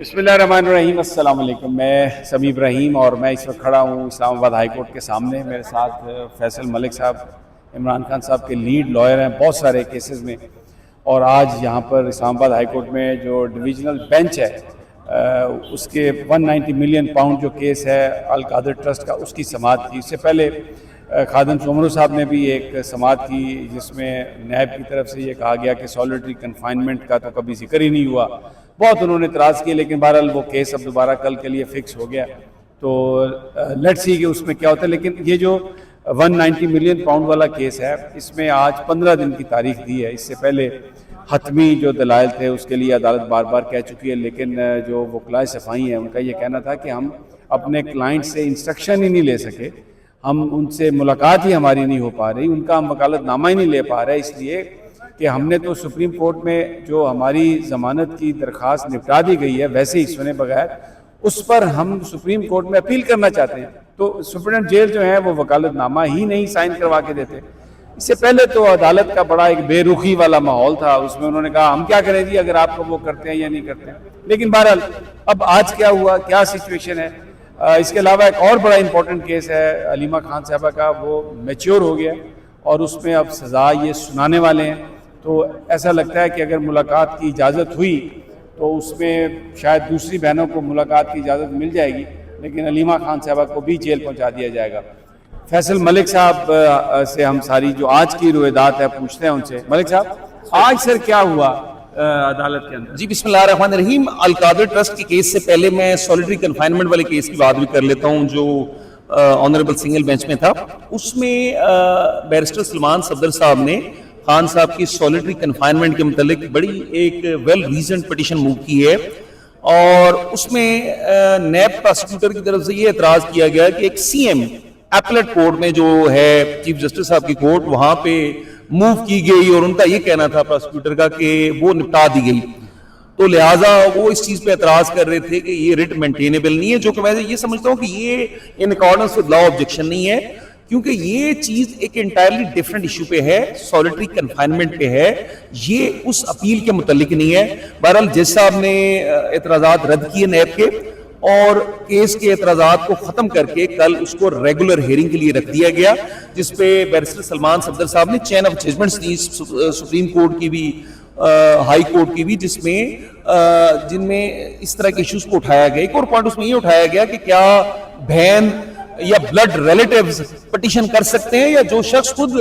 بسم اللہ الرحمن الرحیم، السلام علیکم۔ میں سمیع ابراہیم اور میں اس وقت کھڑا ہوں اسلام آباد ہائی کورٹ کے سامنے۔ میرے ساتھ فیصل ملک صاحب، عمران خان صاحب کے لیڈ لائر ہیں بہت سارے کیسز میں، اور آج یہاں پر اسلام آباد ہائی کورٹ میں جو ڈویژنل بینچ ہے اس کے 190 ملین پاؤنڈ جو کیس ہے القادر ٹرسٹ کا، اس کی سماعت کی۔ اس سے پہلے خادم سومرو صاحب نے بھی ایک سماعت کی جس میں نیب کی طرف سے یہ کہا گیا کہ سالٹری کنفائنمنٹ کا تو کبھی ذکر ہی نہیں ہوا۔ بہت انہوں نے اعتراض کیے، لیکن بہرحال وہ کیس اب دوبارہ کل کے لیے فکس ہو گیا، تو لیٹ سی کہ اس میں کیا ہوتا ہے۔ لیکن یہ جو 190 ملین پاؤنڈ والا کیس ہے، اس میں آج 15 دن کی تاریخ دی ہے۔ اس سے پہلے حتمی جو دلائل تھے اس کے لیے عدالت بار بار کہہ چکی ہے، لیکن جو وکلاء صفائی ہیں ان کا یہ کہنا تھا کہ ہم اپنے کلائنٹ سے انسٹرکشن ہی نہیں لے سکے، ہم ان سے ملاقات ہی ہماری نہیں ہو پا رہی، ان کا ہم وکالت نامہ ہی نہیں لے پا رہے، اس لیے کہ ہم نے تو سپریم کورٹ میں جو ہماری ضمانت کی درخواست نپٹا دی گئی ہے ویسے ہی سنے بغیر، اس پر ہم سپریم کورٹ میں اپیل کرنا چاہتے ہیں، تو سپرنٹینڈنٹ جیل جو ہیں وہ وکالت نامہ ہی نہیں سائن کروا کے دیتے۔ اس سے پہلے تو عدالت کا بڑا ایک بے رخی والا ماحول تھا، اس میں انہوں نے کہا ہم کیا کریں جی اگر آپ کو وہ کرتے ہیں یا نہیں کرتے ہیں۔ لیکن بہرحال اب آج کیا ہوا، کیا سچویشن ہے۔ اس کے علاوہ ایک اور بڑا امپورٹنٹ کیس ہے علیمہ خان صاحبہ کا، وہ میچیور ہو گیا اور اس میں اب سزا یہ سنانے والے ہیں، تو ایسا لگتا ہے کہ اگر ملاقات کی اجازت ہوئی تو اس میں شاید دوسری بہنوں کو ملاقات کی اجازت مل جائے گی، لیکن علیمہ خان صاحبہ کو بھی جیل پہنچا دیا جائے گا۔ فیصل ملک صاحب سے ہم ساری جو آج کی روایات ہے پوچھتے ہیں ان سے۔ ملک صاحب، آج سر کیا ہوا عدالت کے اندر؟ جی بسم اللہ الرحمن الرحیم۔ القادر ٹرسٹ کے کیس سے پہلے میں سالٹری کنفائنمنٹ والے کیس کی بات بھی کر لیتا ہوں جو آنریبل سنگل بینچ میں تھا۔ اس میں بیرسٹر سلمان صفدر صاحب نے خان صاحب کی سالٹری کنفائنمنٹ کے متعلق بڑی ایک ویل ریزنڈ پٹیشن موو کی ہے، اور اس میں نیب پراسیکیوٹر کی طرف سے یہ اعتراض کیا گیا کہ ایک سی ایم ایپلیٹ کورٹ میں جو ہے چیف جسٹس صاحب کی کورٹ، وہاں پہ موو کی گئی، اور ان کا یہ کہنا تھا پراسیکیوٹر کا کہ وہ نپٹا دی گئی، تو لہٰذا وہ اس چیز پہ اعتراض کر رہے تھے کہ یہ ریٹ مینٹینیبل نہیں ہے، جو کہ میں یہ سمجھتا ہوں کہ یہ in accordance with law objection نہیں ہے، کیونکہ یہ چیز ایک انٹائرلی ڈیفرنٹ ایشو پہ ہے، سالٹری کنفائنمنٹ پہ ہے، یہ اس اپیل کے متعلق نہیں ہے۔ بہرحال جج صاحب نے اعتراضات رد کیے نیب کے، اور کیس کے اعتراضات کو ختم کر کے کل اس کو ریگولر ہیئرنگ کے لیے رکھ دیا گیا، جس پہ بیرسٹر سلمان صفدر صاحب نے چین آف ججمنٹس دی، سپریم کورٹ کی بھی ہائی کورٹ کی بھی، جن میں اس طرح کے ایشوز کو اٹھایا گیا۔ ایک اور پوائنٹ اس میں یہ اٹھایا گیا کہ کیا بہن یا بلڈ ریلیٹیوز پٹیشن کر سکتے ہیں، یا جو شخص خود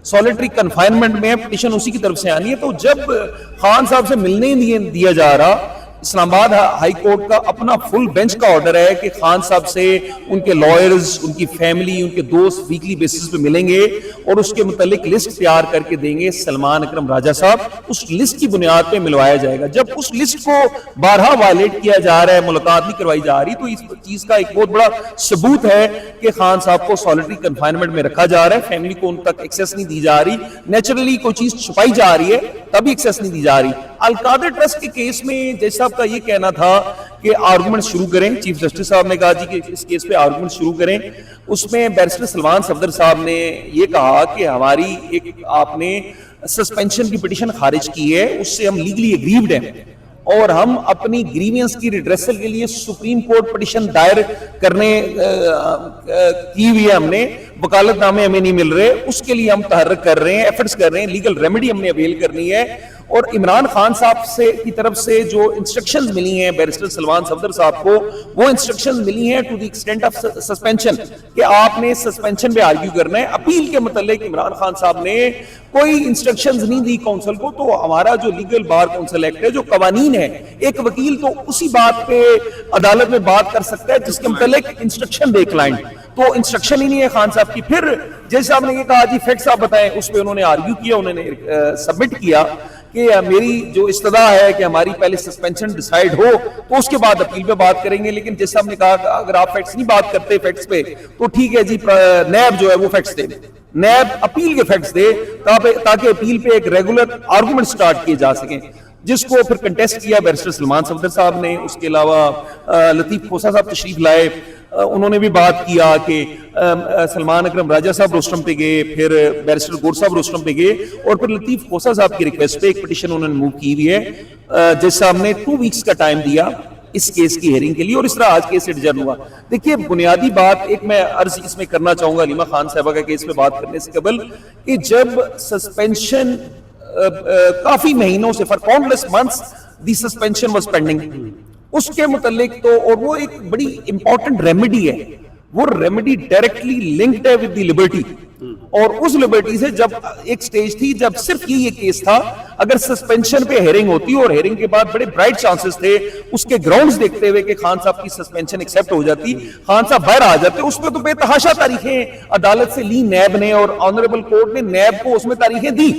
سالٹری کنفائنمنٹ میں پٹیشن اسی کی طرف سے آنی ہے۔ تو جب خان صاحب سے ملنے نہیں دیا جا رہا، اسلام آباد ہائی کورٹ کا اپنا فل بینچ کا آرڈر ہے کہ خان صاحب سے ان کے لائرز، ان کی فیملی، ان کے دوست ویکلی بیسس پہ ملیں گے اور اس کے متعلق لسٹ تیار کر کے دیں گے سلمان اکرم راجہ صاحب، اس لسٹ کی بنیاد پہ ملوایا جائے گا۔ جب اس لسٹ کو بارہا وائلیٹ کیا جا رہا ہے، ملاقات نہیں کروائی جا رہی، تو اس چیز کا ایک بہت بڑا ثبوت ہے کہ خان صاحب کو سالٹری کنفائنمنٹ میں رکھا جا رہا ہے، فیملی کو ان تک ایکسیس نہیں دی جا رہی، نیچرلی کوئی چیز چھپائی جا رہی ہے تبھی ایکسیس نہیں دی جا رہی۔ القادر ٹرسٹ کے کیس میں جج صاحب کا یہ کہنا تھا کہ آرگومنٹ شروع کریں، چیف جسٹس صاحب نے کہا جی کہ اس کیس پہ آرگومنٹ شروع کریں۔ اس میں بیرسٹر سلمان صفدر صاحب نے یہ کہا کہ ہماری ایک آپ نے سسپینشن کی پٹیشن خارج کی ہے، اس سے ہم لیگلی اگریوڈ ہیں، اور ہم اپنی گریوینس کی ریڈریسل کے لیے سپریم کورٹ پٹیشن دائر کرنے کی ہوئی ہے، ہم نے وکالت نامے ہمیں نہیں مل رہے، اس کے لیے ہم تحرک کر رہے ہیں، ایفرٹس کر رہے ہیں، لیگل ریمیڈی ہم نے اویل کرنی ہے۔ اور عمران خان صاحب سے کی طرف سے جو انسٹرکشنز ملی ہیں بیرسٹر سلمان صفدر صاحب کو، وہ انسٹرکشنز ملی ہیں to the extent of suspension, کہ آپ نے سسپینشن پہ آرگیو کرنا ہے۔ اپیل کے متعلق عمران خان صاحب نے کوئی انسٹرکشنز نہیں دی کونسل کو، تو ہمارا جو لیگل بار کونسل ایکٹ ہے، جو قوانین ہے، ایک وکیل تو اسی بات پہ عدالت میں بات کر سکتا ہے جس کے متعلق انسٹرکشن دے کلائنٹ، تو انسٹرکشن ہی نہیں ہے خان صاحب کی۔ پھر جج صاحب نے یہ کہا جی فیکٹس آپ بتائیں، اس پہ انہوں نے آرگیو کیا، انہوں نے سبمٹ کیا کہ میری جو استدعا ہے کہ ہماری پہلے سسپینشن ڈیسائیڈ ہو تو اس کے بعد اپیل پہ بات کریں گے، لیکن جج صاحب نے کہا کہ اگر آپ فیکٹس نہیں بات کرتے فیکٹس پہ تو ٹھیک ہے جی، نیب جو ہے وہ فیکٹس دے، نیب اپیل کے فیکٹس دے تاکہ اپیل پہ ایک ریگولر آرگومنٹ سٹارٹ کیے جا سکیں، جس کو پھر کنٹیسٹ کیا بیرسٹر سلمان صفدر صاحب نے۔ اس کے علاوہ لطیف کھوسہ صاحب تشریف لائے، انہوں نے بھی بات کیا کہ سلمان اکرم راجہ صاحب روسٹرم پہ گئے، پھر بیرسٹر گور صاحب روسٹرم پہ گئے، اور پھر لطیف کھوسہ صاحب کی ریکویسٹ پہ ایک پٹیشن انہوں نے موو کی ہوئی ہے۔ جج صاحب نے 2 ویکس کا ٹائم دیا اس کیس کی ہیئرنگ کے لیے, اور اس طرح آج کیس ایڈجرن ہوا. دیکھیے بنیادی بات ایک میں عرض اس میں کرنا چاہوں گا علیمہ خان صاحبہ کا کیس پہ بات کرنے سے قبل, کہ جب سسپینشن کافی مہینوں سے for countless months the suspension was pending, اس کے متعلق تو, اور وہ ایک بڑی امپورٹنٹ ریمیڈی ہے, وہ ریمیڈی ڈائریکٹلی لنکڈ ہے ود دی لبرٹی, اور اس لبرٹی سے جب ایک سٹیج تھی جب صرف یہ کیس تھا, اگر سسپینشن پہ ہیئرنگ ہوتی اور ہیئرنگ کے بعد بڑے برائٹ چانسز تھے اس کے گراؤنڈز دیکھتے ہوئے کہ خان صاحب کی سسپینشن ایکسیپٹ ہو جاتی, خان صاحب باہر آ جاتے, اس میں تو بے تحاشا تاریخیں عدالت سے لی نیب نے, اور آنریبل کورٹ نے نیب کو اس میں تاریخیں دی.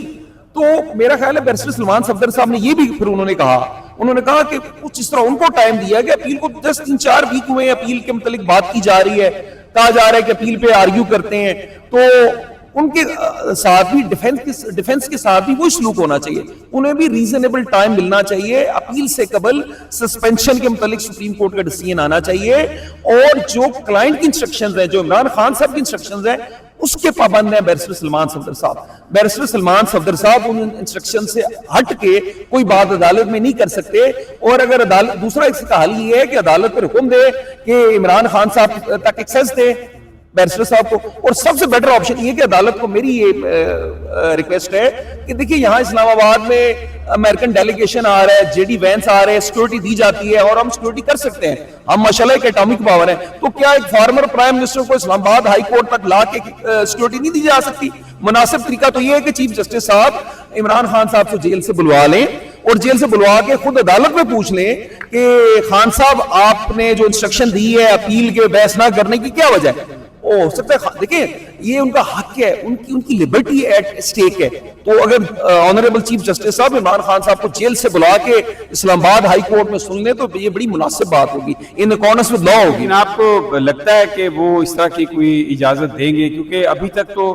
تو میرا خیال ہے بیرسٹر سلمان صفدر صاحب نے یہ بھی پھر انہوں نے کہا کہ کچھ اس طرح ان کو ٹائم دیا کہ اپیل کو جسٹ 3-4 ویک ہوئے, اپیل کے متعلق بات کی جا رہی ہے, کہا جا رہا ہے کہ اپیل پہ آرگیو کرتے ہیں, تو ان کے ساتھ بھی ڈیفنس کے ساتھ بھی وہی سلوک ہونا چاہیے, انہیں بھی ریزنیبل ٹائم ملنا چاہیے, اپیل سے قبل سسپینشن کے متعلق سپریم کورٹ کا ڈیسیژن آنا چاہیے, اور جو کلائنٹ کی انسٹرکشنز ہیں, جو عمران خان صاحب کی انسٹرکشنز ہیں, اس کے پابند ہیں بیرسٹر سلمان صفدر صاحب. بیرسٹر سلمان صفدر صاحب ان انسٹرکشن سے ہٹ کے کوئی بات عدالت میں نہیں کر سکتے, اور اگر عدالت, دوسرا اس کا حل یہ ہے کہ عدالت پر حکم دے کہ عمران خان صاحب تک ایکسیس دے بیرسٹر صاحب کو, اور سب سے بیٹر آپشن یہ کہ عدالت کو میری یہ ریکویسٹ ہے کہ دیکھیے یہاں اسلام آباد میں امریکن ڈیلیگیشن آ رہا ہے, جے ڈی وینس آ رہے ہیں, سیکورٹی دی جاتی ہے, اور ہم سیکورٹی کر سکتے ہیں, ہم ماشاءاللہ ایک ایٹامک پاور ہیں, تو کیا ایک فارمر پرائم منسٹر کو اسلام آباد ہائی کورٹ تک لا کے سیکورٹی نہیں دی جا سکتی؟ مناسب طریقہ تو یہ ہے کہ چیف جسٹس صاحب عمران خان صاحب کو جیل سے بلوا لیں, اور جیل سے بلوا کے خود عدالت میں پوچھ لیں کہ خان صاحب آپ نے جو انسٹرکشن دی ہے اپیل کے بحث نہ کرنے کی کیا وجہ ہے؟ ہو سکتا ہے, دیکھیں یہ ان کا حق ہے, ان کی لبرٹی ایٹ اسٹیک ہے, تو اگر آنریبل چیف جسٹس صاحب عمران خان صاحب کو جیل سے بلا کے اسلام آباد ہائی کورٹ میں سن لیں تو یہ بڑی مناسب بات ہوگی, ان اکارڈنس ود لا ہوگی. لیکن آپ کو لگتا ہے کہ وہ اس طرح کی کوئی اجازت دیں گے؟ کیونکہ ابھی تک تو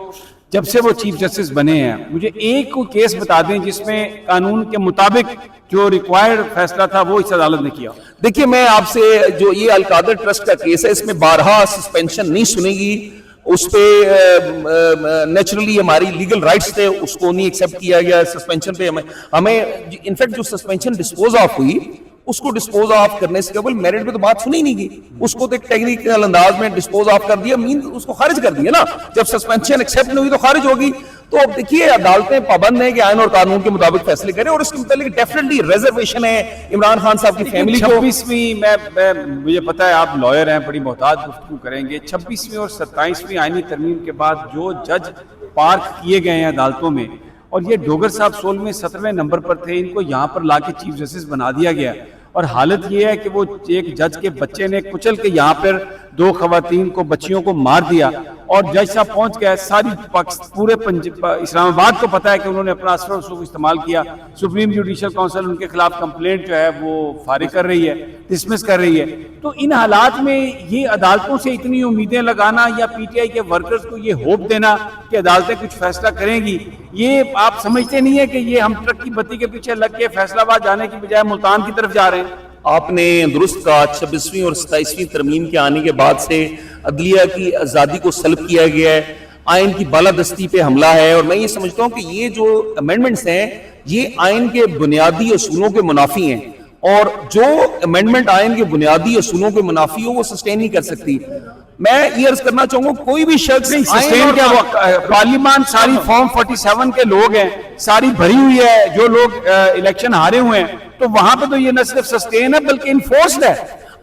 جب سے وہ چیف جسٹس بنے ہیں, مجھے ایک کوئی کیس بتا دیں جس میں قانون کے مطابق جو ریکوائرڈ فیصلہ تھا وہ اس عدالت نے کیا. دیکھیے میں آپ سے, جو یہ القادر ٹرسٹ کا کیس ہے, اس میں بارہا سسپینشن نہیں سنے گی, اس پہ نیچرلی ہماری لیگل رائٹس تھے, اس کو نہیں ایکسیپٹ کیا گیا سسپینشن پہ. ہمیں انفیکٹ جو سسپینشن ڈسپوز آف ہوئی, اس کو ڈسپوز آف کرنے سے قبل میرٹ پہ تو بات سنی نہیں گئی, اس کو تو ایک ٹیکنیکل انداز میں ڈسپوز آف کر دیا, مین اس کو خارج کر دیا نا, جب سسپینشن ایکسیپٹ نہیں ہوئی تو خارج ہوگی. تو اب دیکھیے عدالتیں پابند ہیں کہ آئین اور قانون کے مطابق فیصلے کریں, اور اس کے متعلق ڈیفینیٹلی ریزرویشن ہے عمران خان صاحب کی فیملی کو. 26ویں مجھے پتا ہے آپ لائر ہیں, بڑی محتاط گفتگو کریں گے, 26ویں اور 27ویں آئینی ترمیم کے بعد جو جج پارک کیے گئے ہیں عدالتوں میں, اور یہ ڈوگر صاحب 16ویں 17ویں نمبر پر تھے, ان کو یہاں پر لا کے چیف جسٹس بنا دیا گیا, اور حالت یہ ہے کہ وہ ایک جج کے بچے نے کچل کے یہاں پر 2 خواتین کو, بچیوں کو مار دیا, اور جج صاحب پہنچ گئے. ساری پورے اسلام آباد کو پتا ہے کہ انہوں نے اپنا اثر و رسوخ استعمال کیا. سپریم جوڈیشل کونسل ان کے خلاف کمپلینٹ جو ہے وہ فارغ کر رہی ہے, ڈسمس کر رہی ہے. تو ان حالات میں یہ عدالتوں سے اتنی امیدیں لگانا, یا پی ٹی آئی کے ورکرز کو یہ ہوپ دینا کہ عدالتیں کچھ فیصلہ کریں گی, یہ آپ سمجھتے نہیں ہے کہ یہ ہم ٹرک کی بتی کے پیچھے لگ کے فیصلہ آباد جانے کی بجائے ملتان کی طرف جا رہے ہیں؟ آپ نے درست کہا, 26ویں اور 27ویں ترمیم کے آنے کے بعد سے عدلیہ کی آزادی کو سلب کیا گیا ہے, آئین کی بالادستی پہ حملہ ہے, اور میں یہ سمجھتا ہوں کہ یہ جو امینڈمنٹس ہیں یہ آئین کے بنیادی اصولوں کے منافی ہیں, اور جو امینڈمنٹ آئین کے بنیادی اصولوں کے منافی ہو وہ سسٹین نہیں کر سکتی. میں یہ عرض کرنا چاہوں گا کوئی بھی شخص سسٹین کیا, پارلیمان ساری فارم 47 کے لوگ ہیں, ساری بھری ہوئی ہے, جو لوگ الیکشن ہارے ہوئے ہیں, تو وہاں پہ تو یہ نہ صرف سسٹین ہے بلکہ انفورسڈ ہے.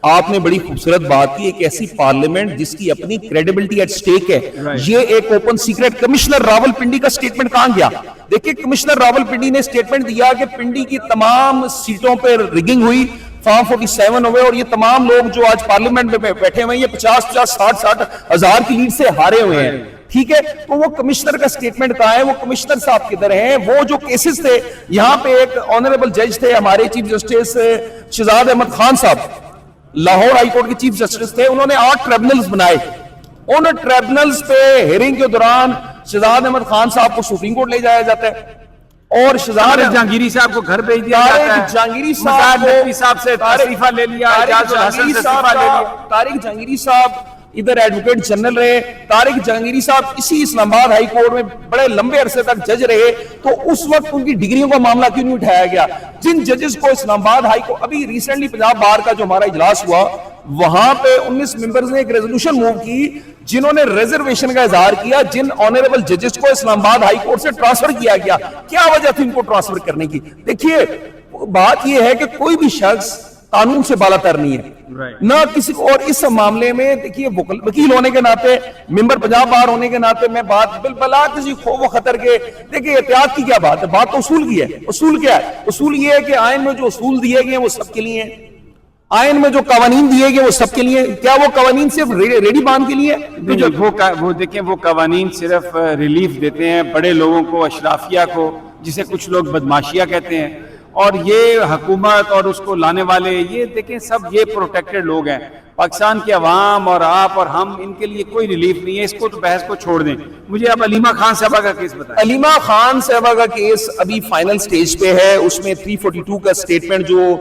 آپ نے بڑی خوبصورت بات کی, ایک ایسی پارلیمنٹ جس کی اپنی کریڈیبلٹی ایٹ سٹیک ہے. یہ ایک open secret, commissioner Rawal Pindi کا سٹیٹمنٹ کہاں گیا؟ دیکھیں کمشنر راول پنڈی نے سٹیٹمنٹ دیا کہ پنڈی کی تمام سیٹوں پہ ریگنگ ہوئی, فارم 47 ہوئے, اور یہ تمام لوگ جو آج پارلیمنٹ میں بیٹھے ہوئے ہیں یہ 50-60 ہزار کی لیڈ سے ہارے ہوئے ہیں. ٹھیک ہے, تو وہ کمشنر کا سٹیٹمنٹ کہاں ہے؟ وہ کمشنر صاحب کدھر ہیں؟ وہ جو کیسز تھے, یہاں پہ ایک آنریبل جج تھے ہمارے چیف جسٹس شہزاد احمد خان صاحب, لاہور ہائی کورٹ کے چیف جسٹس تھے, انہوں نے 8 ٹریبونلز بنائے. ان ٹریبونلز پہ ہیئرنگ کے دوران شہزاد احمد خان صاحب کو سپریم کورٹ لے جایا جاتا ہے, اور شہزاد جہانگیری صاحب کو گھر بھیج دیا جاتا ہے, جہانگیری صاحب سے استعفیٰ لے لیا, طارق جہانگیری صاحب ادھر ایڈوکیٹ جنرل رہے طارق جہانگیری صاحب, اسی اسلام آباد ہائی کورٹ میں بڑے لمبے عرصے تک جج رہے, تو اس وقت ان کی ڈگریوں کا معاملہ کیوں نہیں اٹھایا گیا؟ جن ججز کو اسلام آباد ہائی کورٹ, ابھی ریسنٹلی پنجاب بار کا جو ہمارا اجلاس ہوا, وہاں پہ 19 ممبرز نے ایک ریزولوشن موو کی جنہوں نے ریزرویشن کا اظہار کیا جن آنریبل ججز کو اسلام آباد ہائی کورٹ سے ٹرانسفر کیا گیا. کیا وجہ تھی ان کو ٹرانسفر کرنے کی؟ دیکھیے بات یہ ہے کہ کوئی بھی شخص قانون سے بالا تر نہیں ہے نہ کسی کو, اور اس معاملے میں دیکھیے وکیل ہونے کے ناطے, ممبر پنجاب بار ہونے کے ناطے میں بات بلا کسی خوف و خطر کے, دیکھیے احتیاط کی کیا بات ہے, بات تو اصول کی ہے. اصول کیا ہے؟ اصول یہ ہے کہ آئین میں جو اصول دیے گئے ہیں وہ سب کے لیے ہیں, آئین میں جو قوانین دیے گئے وہ سب کے لیے. کیا وہ قوانین صرف ریڈی بان کے لیے؟ وہ دیکھیں وہ قوانین صرف ریلیف دیتے ہیں بڑے لوگوں کو, اشرافیہ کو, جسے کچھ لوگ بدماشیہ کہتے ہیں, اور یہ حکومت اور اس کو لانے والے, یہ دیکھیں سب یہ پروٹیکٹڈ لوگ ہیں. پاکستان کے عوام اور آپ اور ہم, ان کے لیے کوئی ریلیف نہیں ہے. اس کو تو بحث کو چھوڑ دیں. مجھے اب علیمہ خان صاحبہ کا کیس بتائیں. علیمہ خان صاحبہ کا کیس ابھی فائنل سٹیج پہ ہے. اس میں 342 کا سٹیٹمنٹ, جو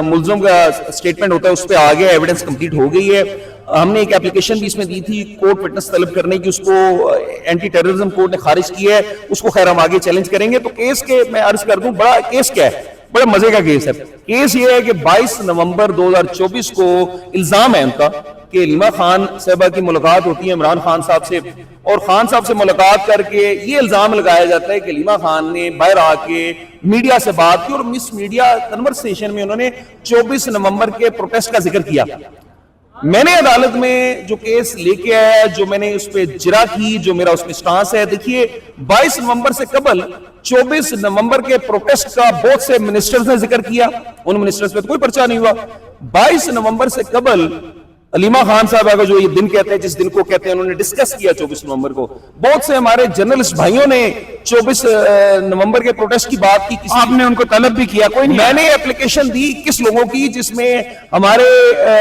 ملزم کا سٹیٹمنٹ ہوتا ہے, اس پہ آ گیا, ایویڈنس کمپلیٹ ہو گئی ہے. ہم نے ایک اپلیکیشن بھی اس میں دی تھی کورٹ وٹنس طلب کرنے کی, اس کو اینٹی ٹیررزم کورٹ نے خارج کی ہے. اس کو خیر ہم آگے چیلنج کریں گے. تو کیس کے میں عرض کر دوں, بڑا کیس کیا ہے, بڑے مزے کا کیس ہے. کیس یہ ہے کہ 22 نومبر 2024 کو الزام ہے ان کا کہ علیمہ خان صاحبہ کی ملاقات ہوتی ہے عمران خان صاحب سے, اور خان صاحب سے ملاقات کر کے یہ الزام لگایا جاتا ہے کہ علیمہ خان نے باہر آ کے میڈیا سے بات کی, اور مس میڈیا کنورسیشن میں انہوں نے 24 نومبر کے پروٹیسٹ کا ذکر کیا. میں نے عدالت میں جو کیس لے کے آیا, جو میں نے اس پہ جرا کی, جو میرا اس میں سٹانس ہے, دیکھیے 22 نومبر سے قبل 24 نومبر کے پروٹیسٹ کا بہت سے منسٹرز نے ذکر کیا, ان منسٹرز پہ کوئی پرچہ نہیں ہوا. 22 نومبر سے قبل علیمہ خان صاحب کا جو یہ دن کہتے ہیں, جس دن کو کہتے ہیں, انہوں نے ڈسکس کیا 24 نومبر کو. بہت سے ہمارے جرنلسٹ بھائیوں نے 24 نومبر کے پروٹیسٹ کی بات کی. آپ نے ان کو طلب بھی کیا؟ کوئی نہیں. میں نے اپلیکیشن دی کس لوگوں کی, جس میں ہمارے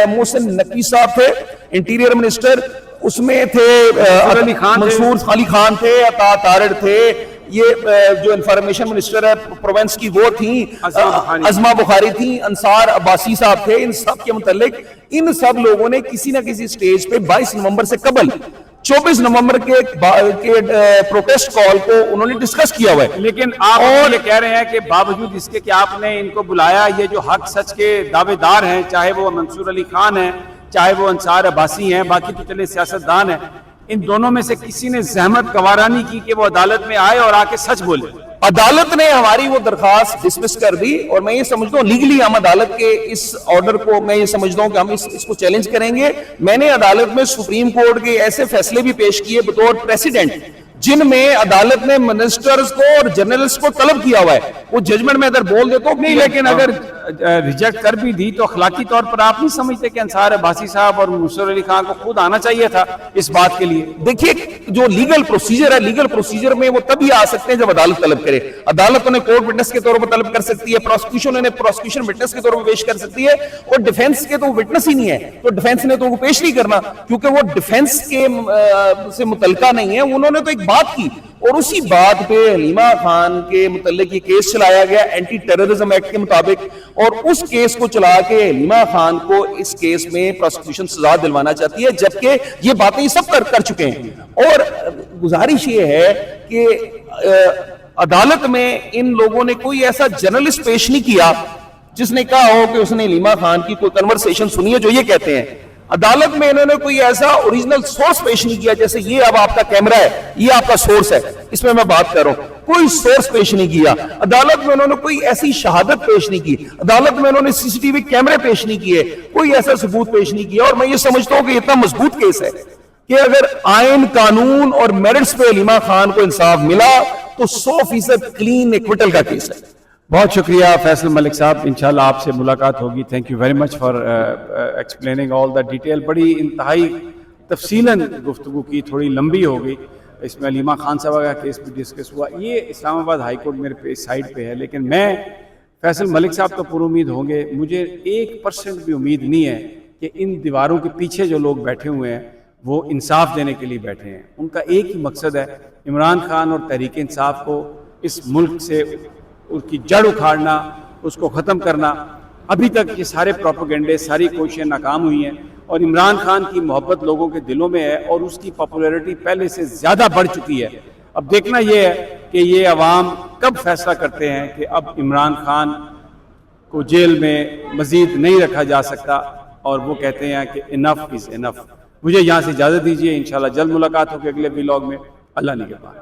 محسن نقوی صاحب تھے انٹیریئر منسٹر, اس میں تھے منصور علی خان تھے, عطا طارڑ تھے, یہ جو انفارمیشن منسٹر ہے پروونس کی وہ تھیں, عظمہ بخاری تھیں, انصار عباسی صاحب تھے. ان سب کے متعلق ان سب لوگوں نے کسی نہ کسی سٹیج پہ 22 نومبر سے قبل 24 نومبر کے پروٹیسٹ کال کو انہوں نے ڈسکس کیا ہوا ہے. لیکن آپ یہ کہہ رہے ہیں کہ باوجود اس کے کہ آپ نے ان کو بلایا, یہ جو حق سچ کے دعوے دار ہیں, چاہے وہ منصور علی خان ہیں, چاہے وہ انصار عباسی ہیں, باقی تو چلے سیاستدان ہیں, ان دونوں میں سے کسی نے زحمت گوارانی کی کہ وہ عدالت میں آئے اور آ کے سچ بولے؟ عدالت نے ہماری وہ درخواست ڈسمس کر دی, اور میں یہ سمجھتا ہوں لیگلی ہم عدالت کے اس آرڈر کو, میں یہ سمجھتا ہوں کہ ہم اس کو چیلنج کریں گے. میں نے عدالت میں سپریم کورٹ کے ایسے فیصلے بھی پیش کیے بطور پریسیڈنٹ جن میں عدالت نے منسٹرز کو اور جرنلسٹ کو طلب کیا ہوا ہے. وہ ججمنٹ میں ادھر بول دیتا ہوں نہیں, لیکن اگر ریجیکٹ کر بھی دی تو اخلاقی طور پر آپ نہیں سمجھتے کہ انصار عباسی صاحب اور منصور علی خان کو خود آنا چاہیے تھا اس بات کے لیے؟ دیکھیے جو لیگل پروسیجر ہے, لیگل پروسیجر میں وہ تبھی آ سکتے ہیں جب عدالت طلب کرے. عدالت انہیں کورٹ وٹنس کے طور پر طلب کر سکتی ہے, پروسیکیوشن انہیں پروسیکیوشن وٹنس کے طور پر پیش کر سکتی ہے, اور ڈیفنس کے تو وٹنس ہی نہیں ہے, تو ڈیفنس نے تو وہ پیش نہیں کرنا کیونکہ وہ ڈیفنس کے سے متعلقہ نہیں ہے. انہوں نے تو ایک بات کی, اور اسی بات پہ علیمہ خان کے متعلق یہ کیس چلایا گیا اینٹی ٹیررزم ایکٹ کے مطابق, اور اس کیس کو چلا کے علیمہ خان کو اس کیس میں پروسیکیوشن سزا دلوانا چاہتی ہے, جبکہ یہ باتیں سب کر چکے ہیں. اور گزارش یہ ہے کہ عدالت میں ان لوگوں نے کوئی ایسا جرنلسٹ پیش نہیں کیا جس نے کہا ہو کہ اس نے علیمہ خان کی کوئی کنورسیشن سنی ہے جو یہ کہتے ہیں. عدالت میں انہوں نے کوئی ایسا اوریجنل سورس پیش نہیں کیا, جیسے یہ اب آپ کا کیمرہ ہے, یہ آپ کا سورس ہے, اس میں بات کر رہا ہوں, کوئی سورس پیش نہیں کیا. عدالت میں انہوں نے کوئی ایسی شہادت پیش نہیں کی, عدالت میں انہوں نے سی سی ٹی وی کیمرے پیش نہیں کیے, کوئی ایسا ثبوت پیش نہیں کیا. اور میں یہ سمجھتا ہوں کہ اتنا مضبوط کیس ہے کہ اگر آئین, قانون اور میرٹس پہ علیمہ خان کو انصاف ملا تو 100% کلین ایکویٹل کا کیس ہے. بہت شکریہ فیصل ملک صاحب, انشاءاللہ آپ سے ملاقات ہوگی. Thank you very much for explaining all the detail. بڑی انتہائی تفصیلاً گفتگو کی, تھوڑی لمبی ہو گئی. اس میں علیمہ خان صاحبہ کا کیس بھی ڈسکس ہوا. یہ اسلام آباد ہائی کورٹ میرے پہ سائڈ پہ ہے, لیکن میں فیصل ملک صاحب تو پر امید ہوں گے, مجھے 1% بھی امید نہیں ہے کہ ان دیواروں کے پیچھے جو لوگ بیٹھے ہوئے ہیں وہ انصاف دینے کے لیے بیٹھے ہیں. ان کا ایک ہی مقصد ہے, عمران خان اور تحریک انصاف کو اس ملک سے اس کی جڑ اکھاڑنا, اس کو ختم کرنا. ابھی تک یہ سارے پروپیگنڈے, ساری کوششیں ناکام ہوئی ہیں, اور عمران خان کی محبت لوگوں کے دلوں میں ہے اور اس کی پاپولیرٹی پہلے سے زیادہ بڑھ چکی ہے. اب دیکھنا یہ ہے کہ یہ عوام کب فیصلہ کرتے ہیں کہ اب عمران خان کو جیل میں مزید نہیں رکھا جا سکتا اور وہ کہتے ہیں کہ انف از انف. مجھے یہاں سے اجازت دیجیے، انشاءاللہ جلد ملاقات ہوگی اگلے ولاگ میں. اللہ نگہبان.